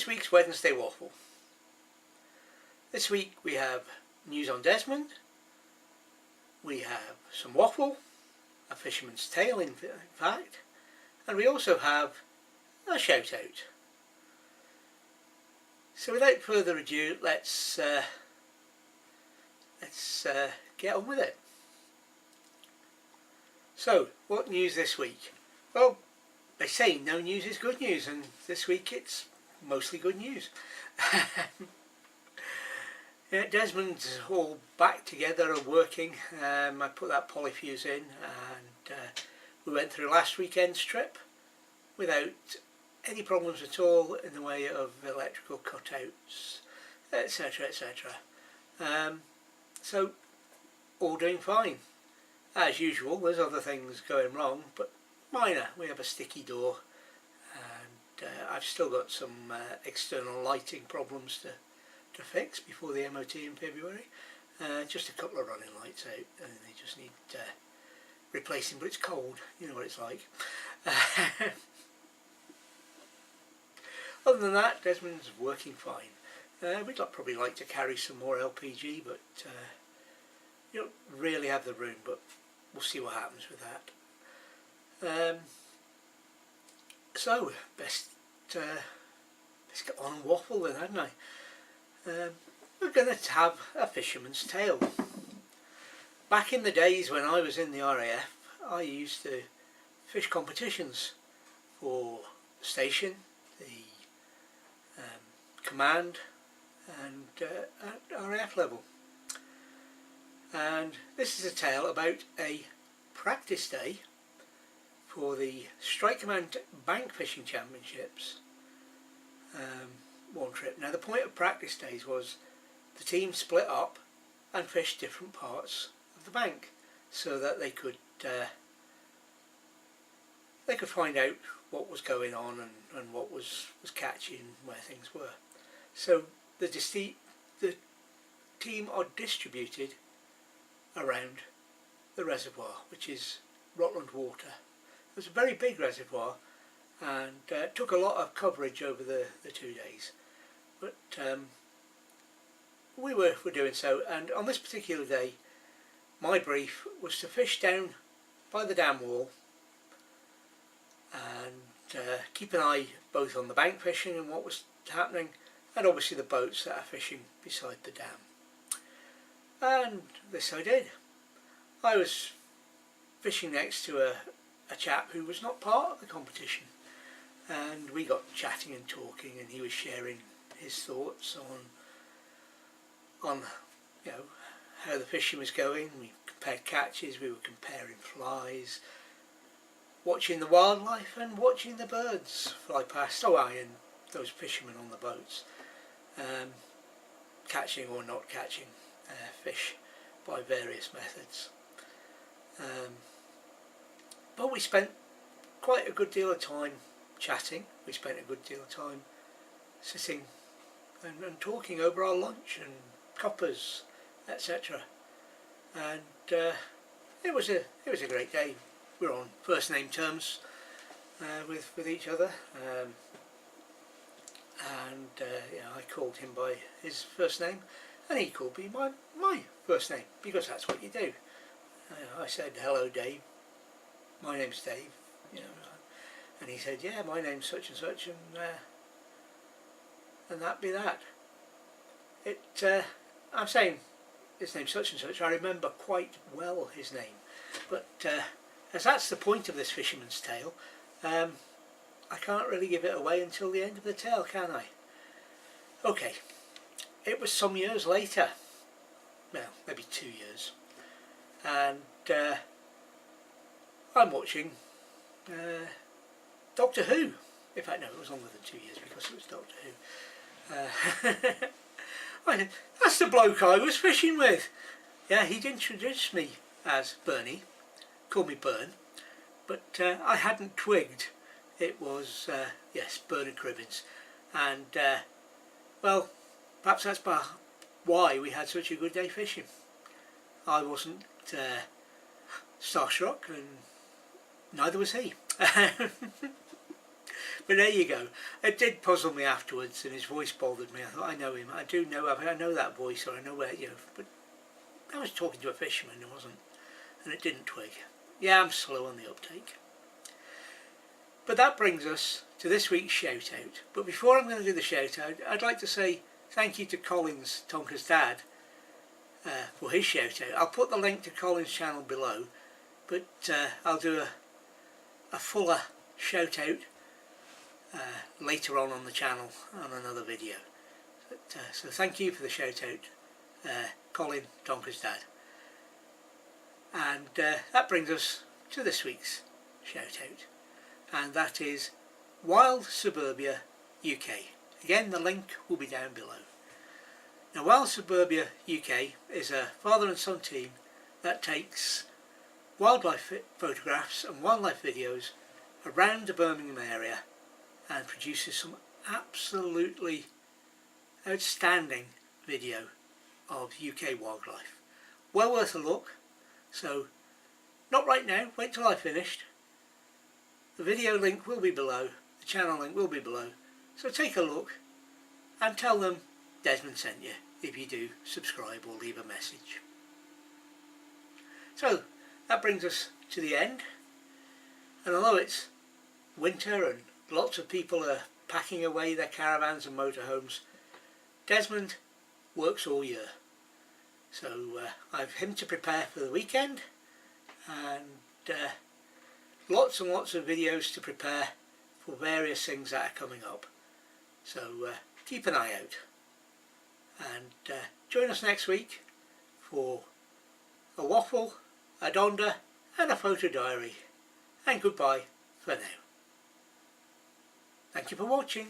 week's Wednesday Waffle. This week we have news on Desmond, we have some waffle, a fisherman's tale in fact, and we also have a shout out. So without further ado, let's get on with it. So, what news this week? Well, they say no news is good news, and this week it's mostly good news. Yeah, Desmond's all back together and working. I put that polyfuse in, and we went through last weekend's trip without any problems at all in the way of electrical cutouts, etc, etc. So all doing fine. As usual, there's other things going wrong, but minor. We have a sticky door, and I've still got some external lighting problems to fix before the MOT in February. Just a couple of running lights out, and they just need replacing, but it's cold, you know what it's like. Other than that, Desmond's working fine. We'd probably like to carry some more LPG, but you don't really have the room, but we'll see what happens with that. So, best get on and waffle then, hadn't I? We're going to have a fisherman's tale. Back in the days when I was in the RAF, I used to fish competitions for the station, the command, and at RAF level. And this is a tale about a practice day for the Strike Command Bank Fishing Championships. One trip. Now the point of practice days was the team split up and fished different parts of the bank so that they could find out what was going on and what was catching, where things were. So the team are distributed around the reservoir, which is Rutland water. It was a very big reservoir, and took a lot of coverage over the 2 days. But we were doing so, and on this particular day my brief was to fish down by the dam wall and keep an eye both on the bank fishing and what was happening, and obviously the boats that are fishing beside the dam. And this I did. I was fishing next to a chap who was not part of the competition, and we got chatting and talking, and he was sharing his thoughts on you know, how the fishing was going. We compared catches, we were comparing flies, watching the wildlife and watching the birds fly past. Oh aye, and those fishermen on the boats, catching or not catching fish by various methods. But we spent quite a good deal of time chatting. We spent a good deal of time sitting and talking over our lunch and coppers, etc. And it was a great day. We were on first name terms with each other, and you know, I called him by his first name, and he called me by my first name, because that's what you do. I said, "Hello, Dave. My name's Dave." You know, and he said, "Yeah, my name's such and such," and that be that. I'm saying his name's such and such. I remember quite well his name, but as that's the point of this fisherman's tale, I can't really give it away until the end of the tale, can I? Okay, it was some years later, well, maybe 2 years, and I'm watching Doctor Who. In fact, no, it was longer than 2 years because it was Doctor Who. That's the bloke I was fishing with. Yeah, he'd introduced me as Bernie, called me Bern, but I hadn't twigged it was, yes, Bernard Cribbins. And, well, perhaps that's why we had such a good day fishing. I wasn't starstruck, and neither was he. But there you go. It did puzzle me afterwards, and his voice bothered me. I thought, I know him. I do know. I know that voice, or I know where, you know. But I was talking to a fisherman, it wasn't, and it didn't twig. Yeah, I'm slow on the uptake. But that brings us to this week's shout out. But before I'm going to do the shout out, I'd like to say thank you to Colin TonkasDad for his shout out. I'll put the link to Colin's channel below, but I'll do a fuller shout out later on the channel on another video. But, so thank you for the shout out, Colin TonkasDad. And that brings us to this week's shout out, and that is Wild Suburbia UK. Again, the link will be down below. Now, Wild Suburbia UK is a father and son team that takes wildlife photographs and wildlife videos around the Birmingham area and produces some absolutely outstanding video of UK wildlife. Well worth a look. So, not right now, wait till I've finished. The video link will be below, the channel link will be below, so take a look and tell them Desmond sent you if you do subscribe or leave a message. So, that brings us to the end, and although it's winter and lots of people are packing away their caravans and motorhomes, Desmond works all year. So I've him to prepare for the weekend, and lots and lots of videos to prepare for various things that are coming up. So keep an eye out, and join us next week for a waffle, a donder and a photo diary. And goodbye for now. Thank you for watching.